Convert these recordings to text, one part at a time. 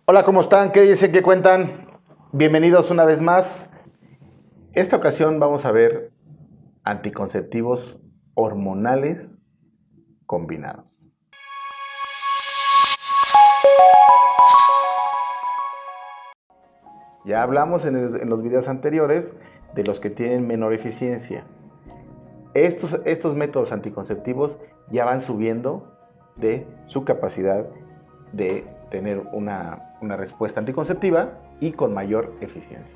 Hola, ¿cómo están? ¿Qué dicen? ¿Qué cuentan? Bienvenidos una vez más. Esta ocasión vamos a ver anticonceptivos hormonales combinados. Ya hablamos en los videos anteriores de los que tienen menor eficiencia. Estos métodos anticonceptivos ya van subiendo de su capacidad de tener una respuesta anticonceptiva y con mayor eficiencia.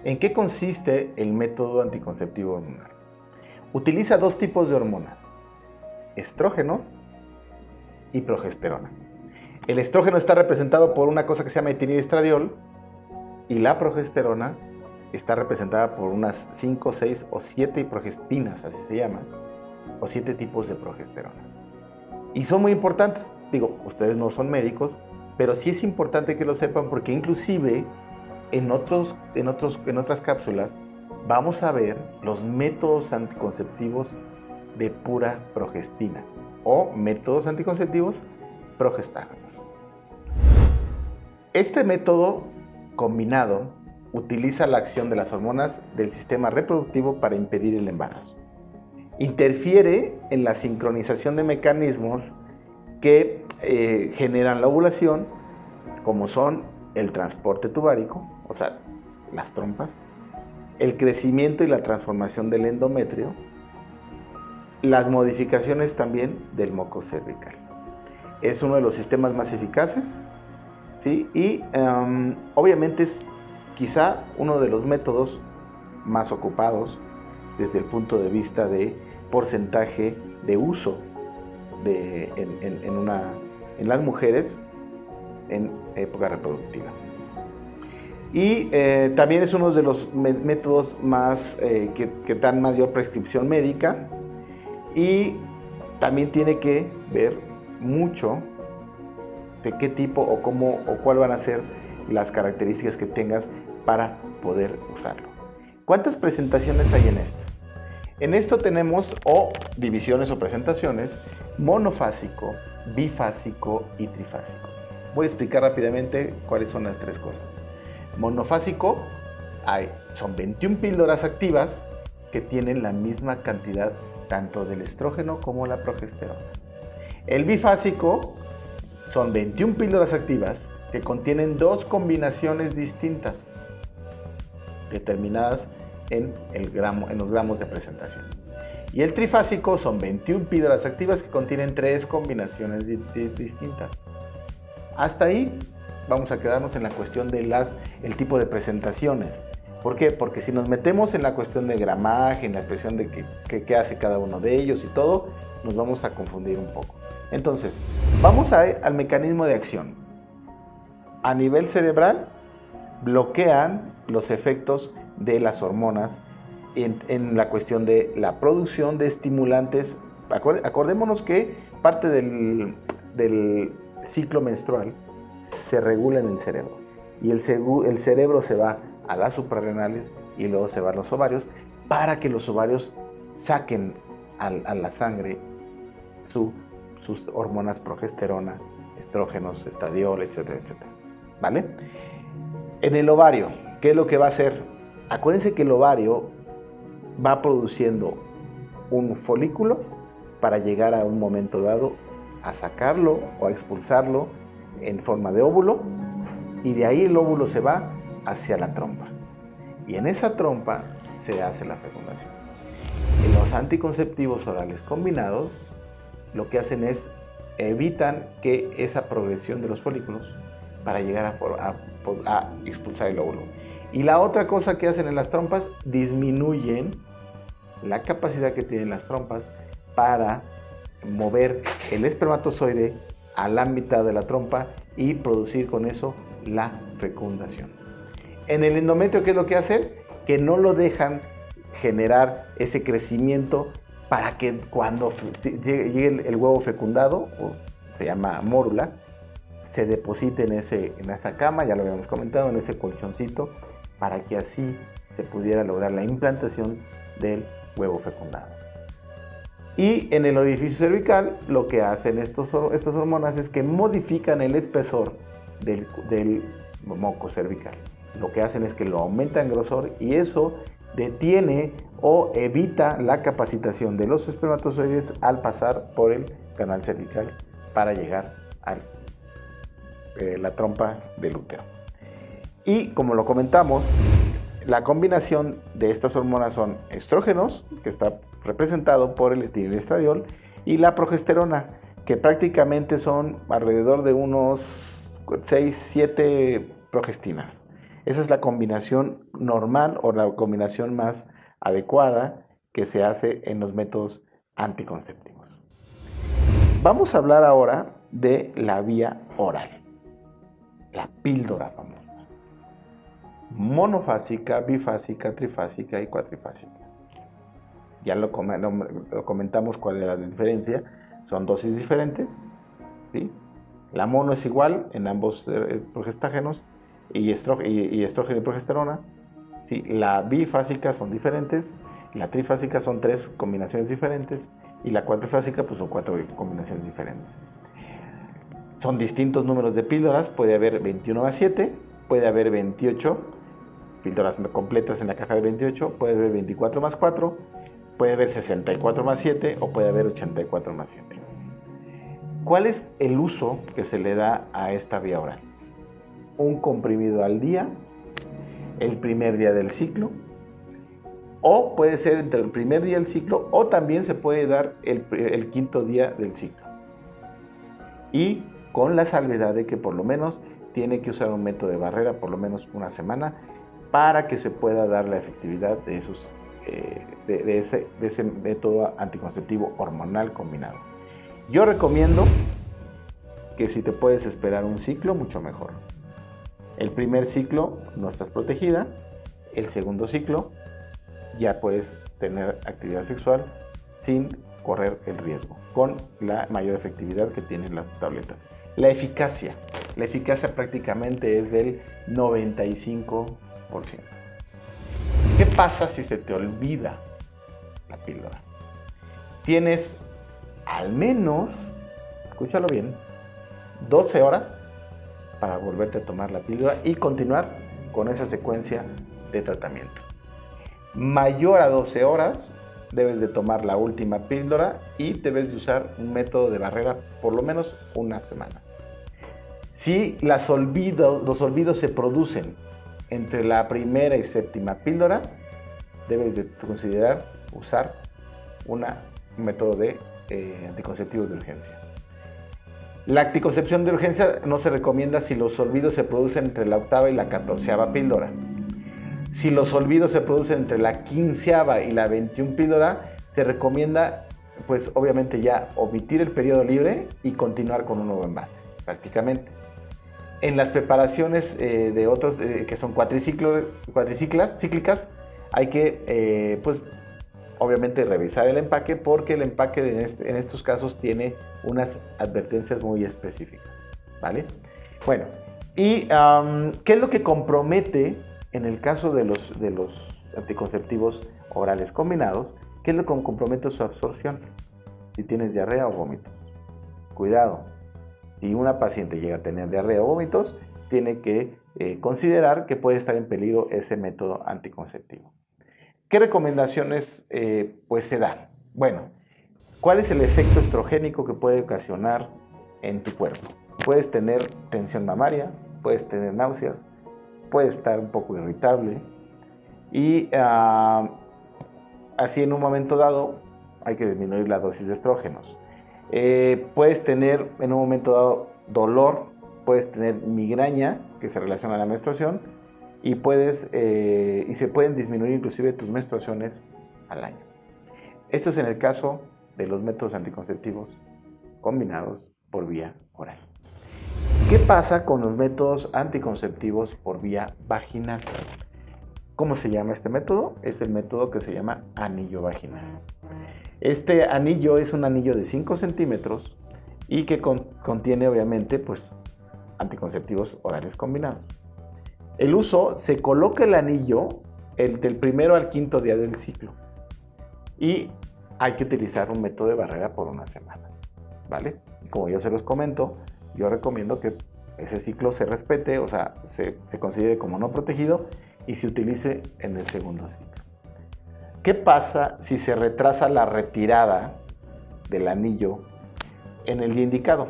¿En qué consiste el método anticonceptivo hormonal? Utiliza dos tipos de hormonas, estrógenos y progesterona. El estrógeno está representado por una cosa que se llama etiliestradiol y la progesterona está representada por unas 5, 6 o 7 progestinas, así se llaman, o 7 tipos de progesterona. Y son muy importantes. Digo, ustedes no son médicos, pero sí es importante que lo sepan porque inclusive en otras cápsulas vamos a ver los métodos anticonceptivos de pura progestina o métodos anticonceptivos progestágenos. Este método combinado utiliza la acción de las hormonas del sistema reproductivo para impedir el embarazo. Interfiere en la sincronización de mecanismos que generan la ovulación, como son el transporte tubárico, o sea, las trompas, el crecimiento y la transformación del endometrio, las modificaciones también del moco cervical. Es uno de los sistemas más eficaces, ¿sí? Y obviamente es quizá uno de los métodos más ocupados desde el punto de vista de porcentaje de uso en las mujeres en época reproductiva. Y también es uno de los métodos más que dan mayor prescripción médica y también tiene que ver mucho de qué tipo o cómo o cuál van a ser las características que tengas para poder usarlo. ¿Cuántas presentaciones hay en esto? En esto tenemos divisiones o presentaciones monofásico, bifásico y trifásico. Voy a explicar rápidamente cuáles son las tres cosas. Monofásico son 21 píldoras activas que tienen la misma cantidad tanto del estrógeno como la progesterona. El bifásico son 21 píldoras activas que contienen dos combinaciones distintas determinadas en los gramos de presentación. Y el trifásico son 21 píldoras activas que contienen tres combinaciones distintas. Hasta ahí vamos a quedarnos en la cuestión de el tipo de presentaciones. ¿Por qué? Porque si nos metemos en la cuestión de gramaje, en la cuestión de qué hace cada uno de ellos y todo, nos vamos a confundir un poco. Entonces, vamos al mecanismo de acción. A nivel cerebral, bloquean los efectos de las hormonas en la cuestión de la producción de estimulantes. Acordémonos que parte del ciclo menstrual se regula en el cerebro y el cerebro se va a las suprarrenales y luego se va a los ovarios para que los ovarios saquen a la sangre sus hormonas progesterona, estrógenos, estradiol, etcétera, etcétera. ¿Vale? En el ovario, ¿qué es lo que va a hacer? Acuérdense que el ovario va produciendo un folículo para llegar a un momento dado a sacarlo o a expulsarlo en forma de óvulo y de ahí el óvulo se va hacia la trompa y en esa trompa se hace la fecundación. En los anticonceptivos orales combinados lo que hacen es evitan que esa progresión de los folículos para llegar a expulsar el óvulo. Y la otra cosa que hacen en las trompas, disminuyen la capacidad que tienen las trompas para mover el espermatozoide a la mitad de la trompa y producir con eso la fecundación. En el endometrio, ¿qué es lo que hacen? Que no lo dejan generar ese crecimiento para que cuando llegue el huevo fecundado, se llama mórula, se deposite en esa cama, ya lo habíamos comentado, en ese colchoncito, para que así se pudiera lograr la implantación del huevo fecundado. Y en el orificio cervical, lo que hacen estas hormonas es que modifican el espesor del moco cervical. Lo que hacen es que lo aumentan en grosor y eso detiene o evita la capacitación de los espermatozoides al pasar por el canal cervical para llegar a la trompa del útero. Y como lo comentamos, la combinación de estas hormonas son estrógenos, que está representado por el etiliestradiol, y la progesterona, que prácticamente son alrededor de unos 6-7 progestinas. Esa es la combinación normal o la combinación más adecuada que se hace en los métodos anticonceptivos. Vamos a hablar ahora de la vía oral, la píldora famosa. Monofásica, bifásica, trifásica y cuatrifásica. Ya lo comentamos cuál es la diferencia. Son dosis diferentes, ¿sí? La mono es igual en ambos progestágenos y estrógeno y progesterona. ¿Sí? La bifásica son diferentes, la trifásica son 3 combinaciones diferentes y la cuatrifásica pues son 4 combinaciones diferentes. Son distintos números de píldoras, puede haber 21+7, puede haber 28 píldoras completas en la caja de 28, puede haber 24+4, puede haber 64+7 o puede haber 84+7. ¿Cuál es el uso que se le da a esta vía oral? Un comprimido al día, el primer día del ciclo, o puede ser entre el primer día del ciclo o también se puede dar el quinto día del ciclo. Y con la salvedad de que por lo menos tiene que usar un método de barrera por lo menos una semana para que se pueda dar la efectividad de ese método anticonceptivo hormonal combinado. Yo recomiendo que si te puedes esperar un ciclo, mucho mejor. El primer ciclo no estás protegida, el segundo ciclo ya puedes tener actividad sexual sin correr el riesgo, con la mayor efectividad que tienen las tabletas. La eficacia prácticamente es del 95%. ¿Qué pasa si se te olvida la píldora? Tienes al menos, escúchalo bien, 12 horas para volverte a tomar la píldora y continuar con esa secuencia de tratamiento. Mayor a 12 horas debes de tomar la última píldora y debes de usar un método de barrera por lo menos una semana. Si los olvidos se producen entre la primera y séptima píldora, debes de considerar usar un método de anticonceptivo de urgencia. La anticoncepción de urgencia no se recomienda si los olvidos se producen entre la 8ª y la 14ª píldora. Si los olvidos se producen entre la 15ª y la 21 píldora, se recomienda, pues obviamente ya omitir el periodo libre y continuar con un nuevo envase, prácticamente. En las preparaciones de otros que son cíclicas, hay que, pues, obviamente revisar el empaque porque el empaque en estos casos tiene unas advertencias muy específicas, ¿vale? Bueno, y ¿qué es lo que compromete en el caso de los anticonceptivos orales combinados? ¿Qué es lo que compromete su absorción? Si tienes diarrea o vómitos. Cuidado, si una paciente llega a tener diarrea o vómitos, tiene que considerar que puede estar en peligro ese método anticonceptivo. ¿Qué recomendaciones pues se dan? Bueno, ¿cuál es el efecto estrogénico que puede ocasionar en tu cuerpo? Puedes tener tensión mamaria, puedes tener náuseas, puedes estar un poco irritable y así en un momento dado hay que disminuir la dosis de estrógenos. Puedes tener en un momento dado dolor, puedes tener migraña que se relaciona a la menstruación y se pueden disminuir inclusive tus menstruaciones al año. Esto es en el caso de los métodos anticonceptivos combinados por vía oral. ¿Qué pasa con los métodos anticonceptivos por vía vaginal? ¿Cómo se llama este método? Es el método que se llama anillo vaginal. Este anillo es un anillo de 5 centímetros y que contiene obviamente pues, anticonceptivos orales combinados. El uso, se coloca el anillo del primero al quinto día del ciclo y hay que utilizar un método de barrera por una semana, ¿vale? Como yo se los comento, yo recomiendo que ese ciclo se respete, o sea, se considere como no protegido y se utilice en el segundo ciclo. ¿Qué pasa si se retrasa la retirada del anillo en el día indicado?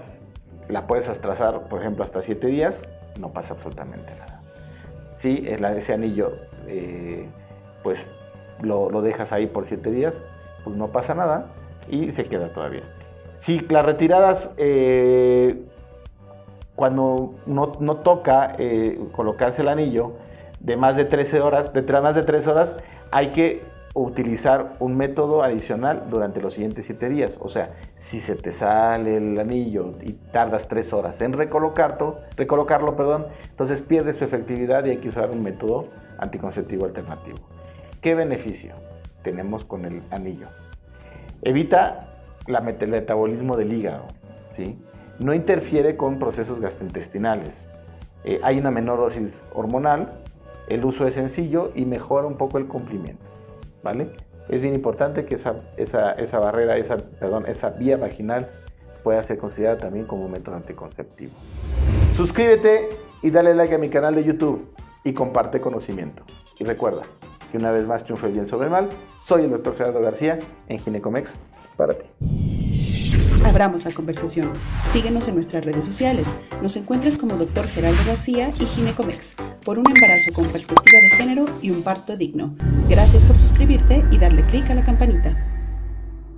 La puedes atrasar, por ejemplo, hasta 7 días, no pasa absolutamente nada. Si ese anillo, pues lo dejas ahí por 7 días, pues no pasa nada y se queda todavía. Si las retiradas, cuando no toca colocarse el anillo de más de 13 horas, hay que utilizar un método adicional durante los siguientes 7 días. O sea, si se te sale el anillo y tardas 3 horas en recolocarlo, entonces pierde su efectividad y hay que usar un método anticonceptivo alternativo. ¿Qué beneficio tenemos con el anillo? Evita el metabolismo del hígado, ¿sí? No interfiere con procesos gastrointestinales. Hay una menor dosis hormonal, el uso es sencillo y mejora un poco el cumplimiento, ¿vale? Es bien importante que esa barrera, esa vía vaginal pueda ser considerada también como un método anticonceptivo. Suscríbete y dale like a mi canal de YouTube y comparte conocimiento. Y recuerda que una vez más triunfa el bien sobre el mal. Soy el Dr. Gerardo García en Ginecomex para ti. Abramos la conversación. Síguenos en nuestras redes sociales. Nos encuentras como Dr. Gerardo García y Ginecomex, por un embarazo con perspectiva de género y un parto digno. Gracias por suscribirte y darle clic a la campanita.